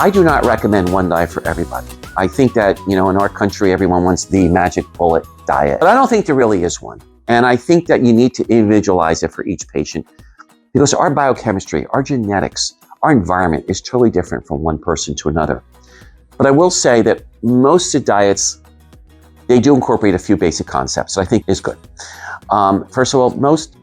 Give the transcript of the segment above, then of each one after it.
I do not recommend one diet for everybody. I think that, in our country, everyone wants the magic bullet diet, but I don't think there really is one. And I think that you need to individualize it for each patient because our biochemistry, our genetics, our environment is totally different from one person to another. But I will say that most of the diets, they do incorporate a few basic concepts that I think is good. First of all, most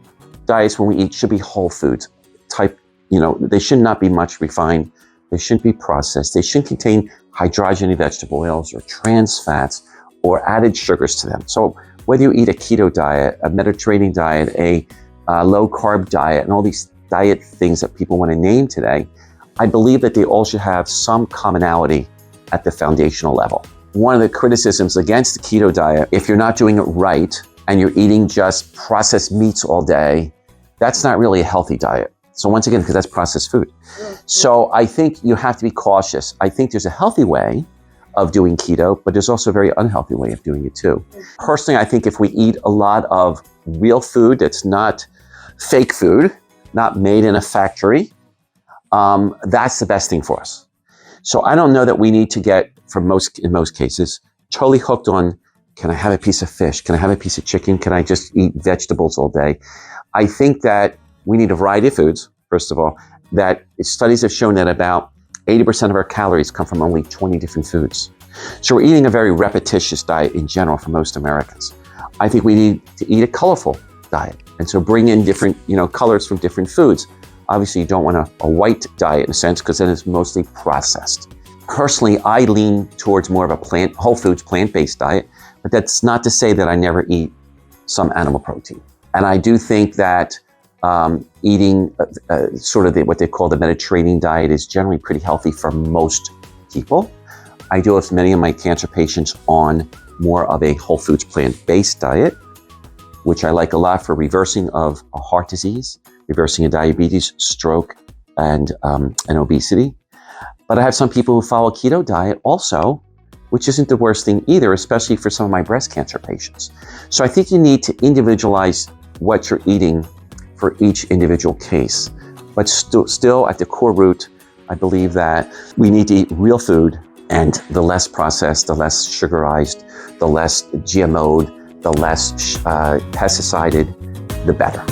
diets when we eat should be whole foods type, they should not be much refined. They shouldn't be processed. They shouldn't contain hydrogenated vegetable oils or trans fats or added sugars to them. So whether you eat a keto diet, a Mediterranean diet, a low carb diet, and all these diet things that people want to name today, I believe that they all should have some commonality at the foundational level. One of the criticisms against the keto diet, if you're not doing it right and you're eating just processed meats all day, that's not really a healthy diet. So once again, because that's processed food. So I think you have to be cautious. I think there's a healthy way of doing keto, but there's also a very unhealthy way of doing it too. Personally, I think if we eat a lot of real food that's not fake food, not made in a factory, that's the best thing for us. So I don't know that we need to get, in most cases, totally hooked on, can I have a piece of fish? Can I have a piece of chicken? Can I just eat vegetables all day? I think that we need a variety of foods, first of all, that studies have shown that about 80% of our calories come from only 20 different foods. So we're eating a very repetitious diet in general for most Americans. I think we need to eat a colorful diet. And so bring in different, colors from different foods. Obviously, you don't want a white diet in a sense, because then it's mostly processed. Personally, I lean towards more of a whole foods, plant-based diet, but that's not to say that I never eat some animal protein. And I do think that eating sort of what they call the Mediterranean diet is generally pretty healthy for most people. I do have many of my cancer patients on more of a whole foods plant-based diet, which I like a lot for reversing of a heart disease, reversing of diabetes, stroke, and obesity. But I have some people who follow a keto diet also, which isn't the worst thing either, especially for some of my breast cancer patients. So I think you need to individualize what you're eating for each individual case. But still at the core root, I believe that we need to eat real food, and the less processed, the less sugarized, the less GMO'd, the less pesticided, the better.